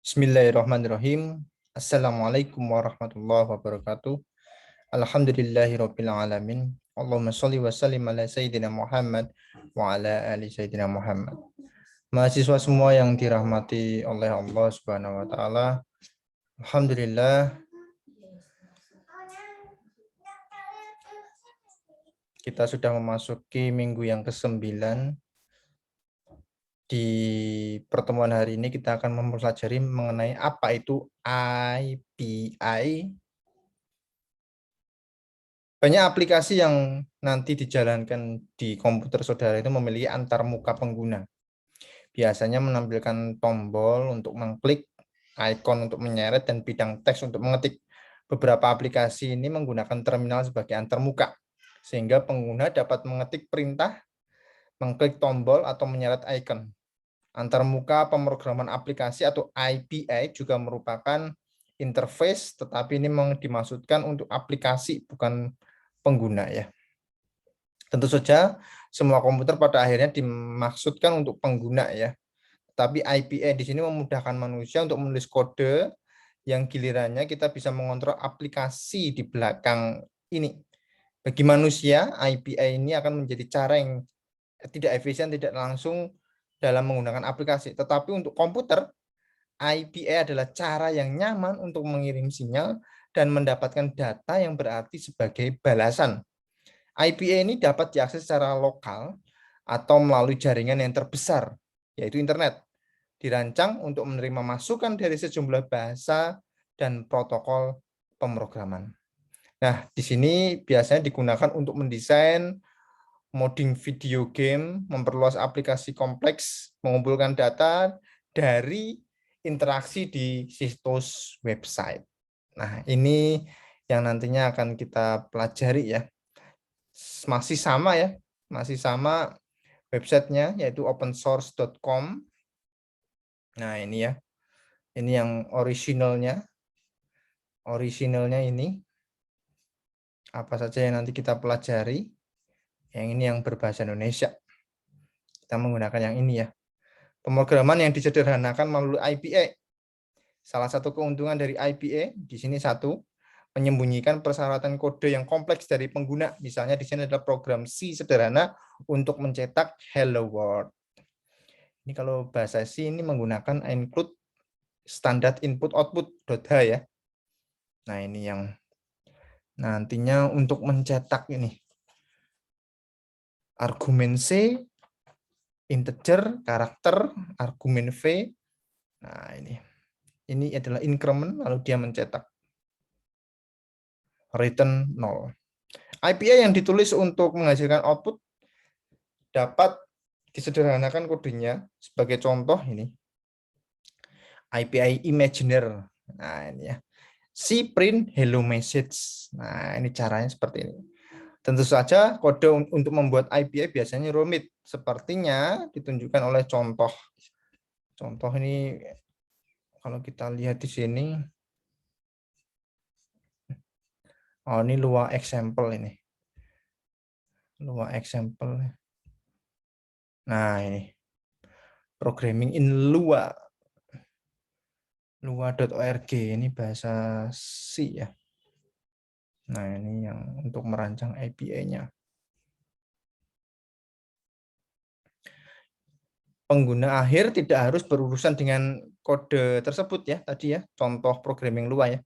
Bismillahirrahmanirrahim. Assalamualaikum warahmatullahi wabarakatuh. Alhamdulillahirabbil alamin. Allahumma shalli wa sallim ala sayyidina Muhammad wa ala ali sayyidina Muhammad. Mahasiswa semua yang dirahmati oleh Allah Subhanahu wa taala. Alhamdulillah kita sudah memasuki minggu yang ke-9. Di pertemuan hari ini kita akan mempelajari mengenai apa itu IPI. Banyak aplikasi yang nanti dijalankan di komputer saudara itu memiliki antarmuka pengguna. Biasanya menampilkan tombol untuk mengklik, icon untuk menyeret, dan bidang teks untuk mengetik. Beberapa aplikasi ini menggunakan terminal sebagai antarmuka, sehingga pengguna dapat mengetik perintah, mengklik tombol, atau menyeret icon. Antarmuka pemrograman aplikasi atau API juga merupakan interface, tetapi ini dimaksudkan untuk aplikasi, bukan pengguna ya. Tentu saja semua komputer pada akhirnya dimaksudkan untuk pengguna ya. Tapi API di sini memudahkan manusia untuk menulis kode yang gilirannya kita bisa mengontrol aplikasi di belakang ini. Bagi manusia, API ini akan menjadi cara yang tidak efisien, tidak langsung dalam menggunakan aplikasi. Tetapi untuk komputer, API adalah cara yang nyaman untuk mengirim sinyal dan mendapatkan data yang berarti sebagai balasan. API ini dapat diakses secara lokal atau melalui jaringan yang terbesar, yaitu internet. Dirancang untuk menerima masukan dari sejumlah bahasa dan protokol pemrograman. Nah, di sini biasanya digunakan untuk mendesain modding video game, memperluas aplikasi kompleks, mengumpulkan data dari interaksi di situs website. Nah, ini yang nantinya akan kita pelajari ya. Masih sama ya, masih sama websitenya, yaitu opensource.com. Nah, ini ya. Ini yang originalnya. Originalnya ini. Apa saja yang nanti kita pelajari. Yang ini yang berbahasa Indonesia. Kita menggunakan yang ini ya. Pemrograman yang disederhanakan melalui API. Salah satu keuntungan dari API di sini satu, menyembunyikan persyaratan kode yang kompleks dari pengguna. Misalnya di sini adalah program C sederhana untuk mencetak hello world. Ini kalau bahasa C ini menggunakan include standard input output.h ya. Nah, ini yang nantinya untuk mencetak ini argumen C, integer, karakter, argumen V. Nah, ini adalah increment, lalu dia mencetak return 0. API yang ditulis untuk menghasilkan output dapat disederhanakan kodenya. Sebagai contoh ini, API imaginer. Nah, ini ya. C print hello message. Nah, ini caranya seperti ini. Tentu saja kode untuk membuat API biasanya rumit. Sepertinya ditunjukkan oleh contoh. Contoh ini kalau kita lihat di sini. Oh, ini Lua example ini. Lua example. Nah, ini. Programming in Lua. Lua.org ini bahasa C ya. Nah, ini yang untuk merancang API-nya. Pengguna akhir tidak harus berurusan dengan kode tersebut ya, tadi ya, contoh programming Lua ya.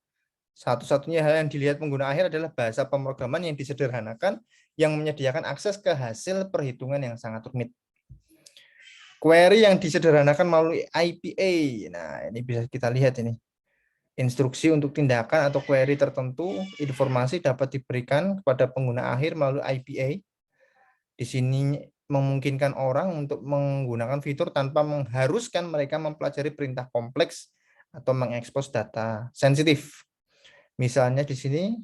Satu-satunya hal yang dilihat pengguna akhir adalah bahasa pemrograman yang disederhanakan yang menyediakan akses ke hasil perhitungan yang sangat rumit. Query yang disederhanakan melalui API. Nah, ini bisa kita lihat ini. Instruksi untuk tindakan atau query tertentu, informasi dapat diberikan kepada pengguna akhir melalui API. Di sini memungkinkan orang untuk menggunakan fitur tanpa mengharuskan mereka mempelajari perintah kompleks atau mengekspos data sensitif. Misalnya di sini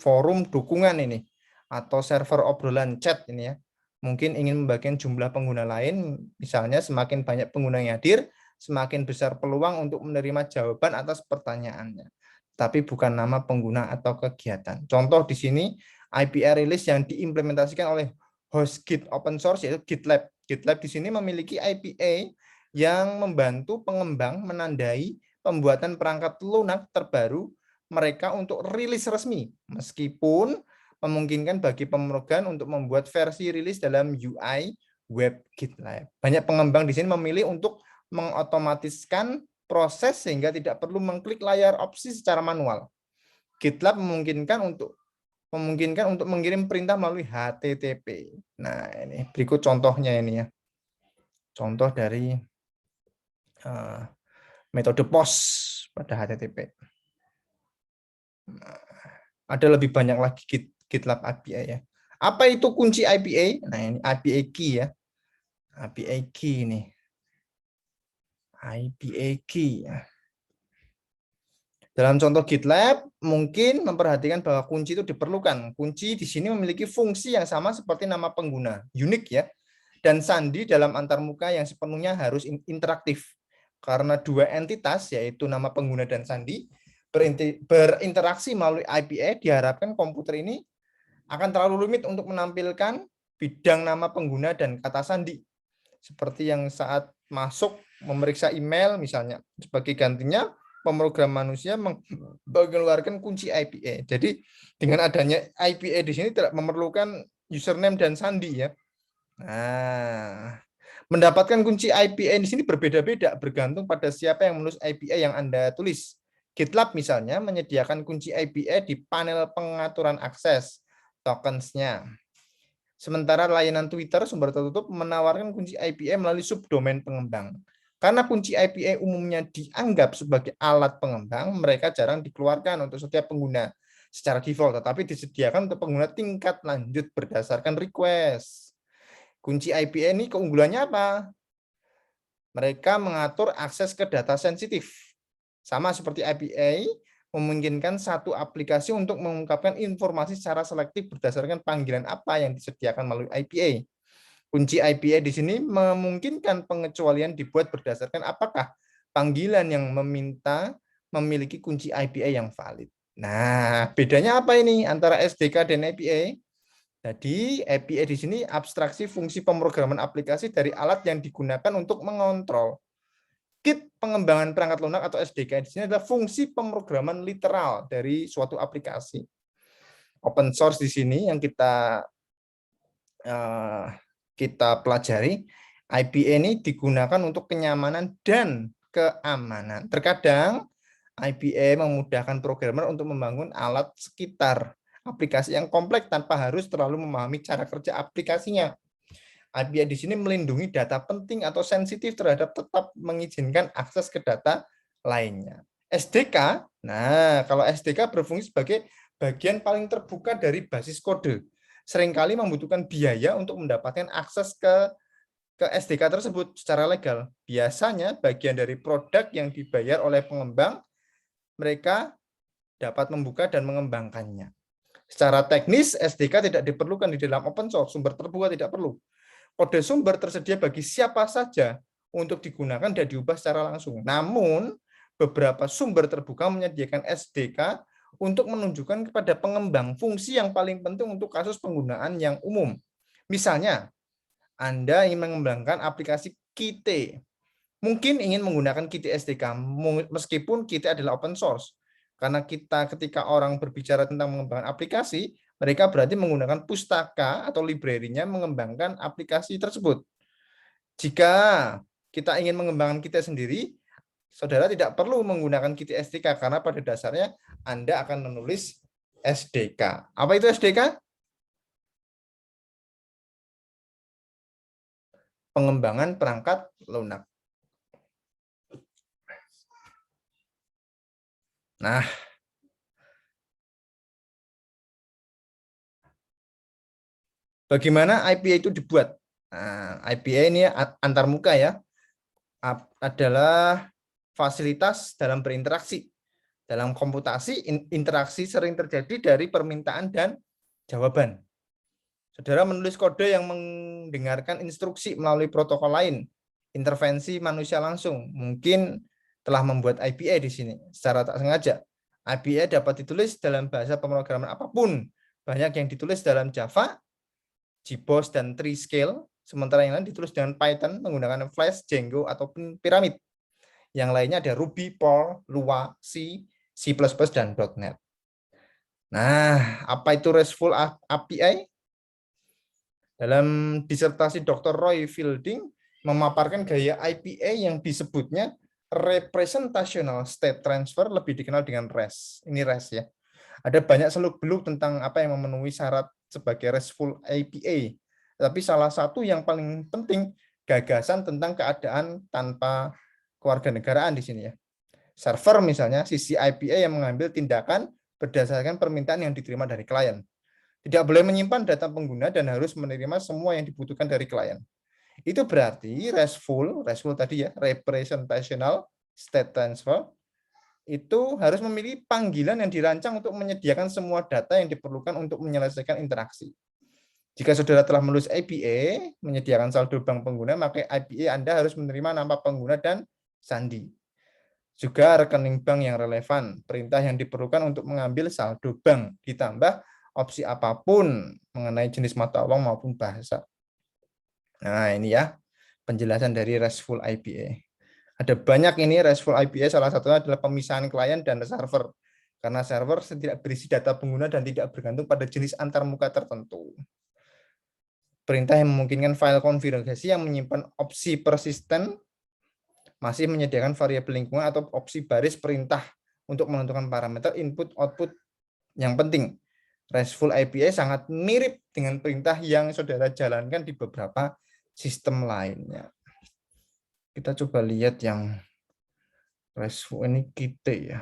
forum dukungan ini atau server obrolan chat ini ya. Mungkin ingin membagikan jumlah pengguna lain, misalnya semakin banyak pengguna yang hadir, semakin besar peluang untuk menerima jawaban atas pertanyaannya. Tapi bukan nama pengguna atau kegiatan. Contoh di sini API release yang diimplementasikan oleh host Git open source yaitu GitLab. GitLab di sini memiliki API yang membantu pengembang menandai pembuatan perangkat lunak terbaru mereka untuk rilis resmi, meskipun memungkinkan bagi pemrogram untuk membuat versi rilis dalam UI web GitLab. Banyak pengembang di sini memilih untuk mengotomatiskan proses sehingga tidak perlu mengklik layar opsi secara manual. GitLab memungkinkan untuk mengirim perintah melalui HTTP. Nah, ini berikut contohnya ini ya. Contoh dari metode POST pada HTTP. Nah, ada lebih banyak lagi GitLab API ya. Apa itu kunci IPA? Nah, ini IPA key ya. IPA key ini. IPA key ya. Dalam contoh GitLab, mungkin memperhatikan bahwa kunci itu diperlukan. Kunci di sini memiliki fungsi yang sama seperti nama pengguna, unik ya. Dan sandi dalam antarmuka yang sepenuhnya harus interaktif. Karena dua entitas, yaitu nama pengguna dan sandi, berinteraksi melalui IPA, diharapkan komputer ini akan terlalu rumit untuk menampilkan bidang nama pengguna dan kata sandi. Seperti yang saat masuk memeriksa email misalnya. Sebagai gantinya, pemrogram manusia mengeluarkan kunci IPA. Jadi dengan adanya IPA di sini tidak memerlukan username dan sandi ya. Nah, mendapatkan kunci IPA di sini berbeda-beda bergantung pada siapa yang menulis IPA yang Anda tulis. GitLab misalnya menyediakan kunci IPA di panel pengaturan akses tokens-nya. Sementara layanan Twitter sumber tertutup menawarkan kunci IPA melalui subdomain pengembang. Karena kunci IPA umumnya dianggap sebagai alat pengembang, mereka jarang dikeluarkan untuk setiap pengguna secara default, tetapi disediakan untuk pengguna tingkat lanjut berdasarkan request. Kunci IPA ini keunggulannya apa? Mereka mengatur akses ke data sensitif. Sama seperti IPA, memungkinkan satu aplikasi untuk mengungkapkan informasi secara selektif berdasarkan panggilan apa yang disediakan melalui IPA. Kunci IPA di sini memungkinkan pengecualian dibuat berdasarkan apakah panggilan yang meminta memiliki kunci IPA yang valid. Nah, bedanya apa ini antara SDK dan IPA? Jadi, API di sini abstraksi fungsi pemrograman aplikasi dari alat yang digunakan untuk mengontrol. Kit pengembangan perangkat lunak atau SDK di sini adalah fungsi pemrograman literal dari suatu aplikasi. Open source di sini yang kita pelajari, IPA ini digunakan untuk kenyamanan dan keamanan. Terkadang IPA memudahkan programmer untuk membangun alat sekitar aplikasi yang kompleks tanpa harus terlalu memahami cara kerja aplikasinya. IPA di sini melindungi data penting atau sensitif terhadap tetap mengizinkan akses ke data lainnya. SDK, nah kalau SDK berfungsi sebagai bagian paling terbuka dari basis kode. Seringkali membutuhkan biaya untuk mendapatkan akses ke SDK tersebut secara legal. Biasanya bagian dari produk yang dibayar oleh pengembang, mereka dapat membuka dan mengembangkannya. Secara teknis, SDK tidak diperlukan di dalam open source, sumber terbuka tidak perlu. Kode sumber tersedia bagi siapa saja untuk digunakan dan diubah secara langsung. Namun, beberapa sumber terbuka menyediakan SDK untuk menunjukkan kepada pengembang fungsi yang paling penting untuk kasus penggunaan yang umum. Misalnya, Anda ingin mengembangkan aplikasi Kite. Mungkin ingin menggunakan Kite SDK, meskipun Kite adalah open source. Karena ketika orang berbicara tentang mengembangkan aplikasi, mereka berarti menggunakan pustaka atau library-nya mengembangkan aplikasi tersebut. Jika kita ingin mengembangkan Kite sendiri, saudara tidak perlu menggunakan Kite SDK karena pada dasarnya Anda akan menulis SDK. Apa itu SDK? Pengembangan perangkat lunak. Nah, bagaimana IPA itu dibuat? Nah, IPA ini antarmuka ya, adalah fasilitas dalam berinteraksi. Dalam komputasi, interaksi sering terjadi dari permintaan dan jawaban. Saudara menulis kode yang mendengarkan instruksi melalui protokol lain, intervensi manusia langsung, mungkin telah membuat IPA di sini secara tak sengaja. IPA dapat ditulis dalam bahasa pemrograman apapun, banyak yang ditulis dalam Java, JBoss, dan Treescale, sementara yang lain ditulis dengan Python menggunakan Flash, Django, ataupun Pyramid. Yang lainnya ada Ruby, Perl, Lua, C, C++, dan .NET. Nah, apa itu RESTful API? Dalam disertasi Dr. Roy Fielding memaparkan gaya IPA yang disebutnya Representational State Transfer, lebih dikenal dengan REST. Ini REST ya. Ada banyak seluk-beluk tentang apa yang memenuhi syarat sebagai RESTful API. Tapi salah satu yang paling penting, gagasan tentang keadaan tanpa kewarganegaraan di sini ya. Server misalnya, sisi IPA yang mengambil tindakan berdasarkan permintaan yang diterima dari klien. Tidak boleh menyimpan data pengguna dan harus menerima semua yang dibutuhkan dari klien. Itu berarti RESTful tadi ya, representational state transfer, itu harus memiliki panggilan yang dirancang untuk menyediakan semua data yang diperlukan untuk menyelesaikan interaksi. Jika saudara telah menulis APA, menyediakan saldo bank pengguna, maka APA Anda harus menerima nama pengguna dan sandi. Juga rekening bank yang relevan, perintah yang diperlukan untuk mengambil saldo bank, ditambah opsi apapun mengenai jenis mata uang maupun bahasa. Nah, ini ya penjelasan dari RESTful API. Ada banyak ini RESTful API, salah satunya adalah pemisahan klien dan server. Karena server tidak berisi data pengguna dan tidak bergantung pada jenis antarmuka tertentu. Perintah yang memungkinkan file konfigurasi yang menyimpan opsi persisten, masih menyediakan variabel lingkungan atau opsi baris perintah untuk menentukan parameter input-output. Yang penting, RESTful API sangat mirip dengan perintah yang saudara jalankan di beberapa sistem lainnya. Kita coba lihat yang RESTful ini kita ya.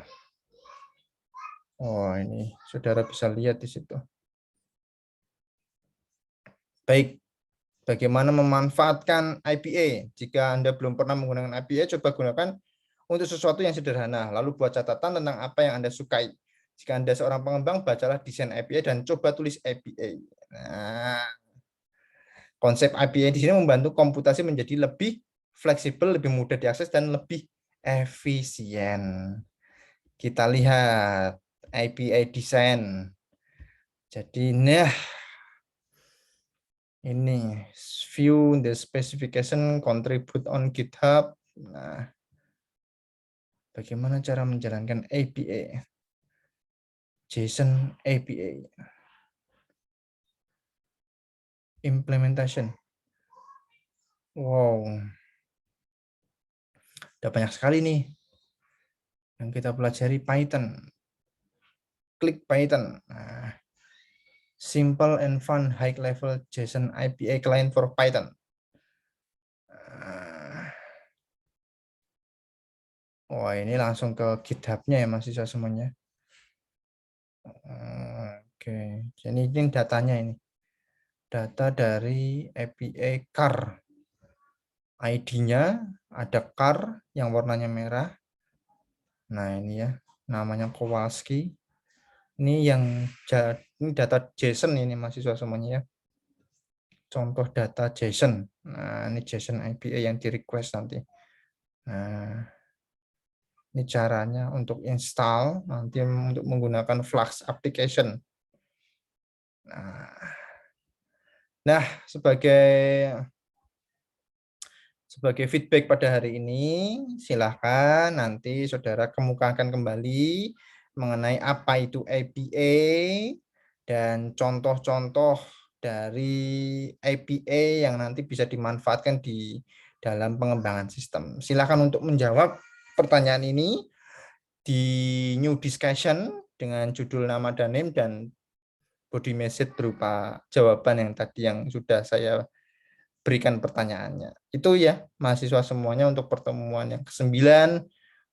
Oh, ini saudara bisa lihat di situ. Baik, bagaimana memanfaatkan IPA? Jika Anda belum pernah menggunakan IPA, coba gunakan untuk sesuatu yang sederhana. Lalu buat catatan tentang apa yang Anda sukai. Jika Anda seorang pengembang, bacalah desain IPA dan coba tulis IPA. Nah, konsep IPA di sini membantu komputasi menjadi lebih fleksibel, lebih mudah diakses, dan lebih efisien. Kita lihat IPA design. Jadi, nah, ini view the specification, contribute on GitHub. Nah, bagaimana cara menjalankan APA? JSON APA. Implementation. Wow. Ada banyak sekali nih yang kita pelajari. Python. Klik Python. Nah, simple and fun high level JSON API client for Python. Wah, ini langsung ke GitHub-nya ya mahasiswa semuanya. Oke, jadi ini datanya ini. Data dari API car. ID-nya ada car yang warnanya merah. Nah, ini ya, namanya Kowalski. Ini yang ini data JSON ini mahasiswa semuanya ya. Contoh data JSON. Nah, ini JSON API yang di request nanti. Nah, ini caranya untuk install nanti untuk menggunakan Flux application. Nah, sebagai feedback pada hari ini, silahkan nanti saudara kemukakan kembali mengenai apa itu APA dan contoh-contoh dari APA yang nanti bisa dimanfaatkan di dalam pengembangan sistem. Silahkan untuk menjawab pertanyaan ini di new discussion dengan judul nama dan name dan body message berupa jawaban yang tadi yang sudah saya berikan pertanyaannya. Itu ya mahasiswa semuanya untuk pertemuan yang ke-9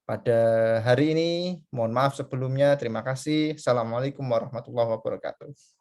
pada hari ini. Mohon maaf sebelumnya. Terima kasih. Assalamualaikum warahmatullahi wabarakatuh.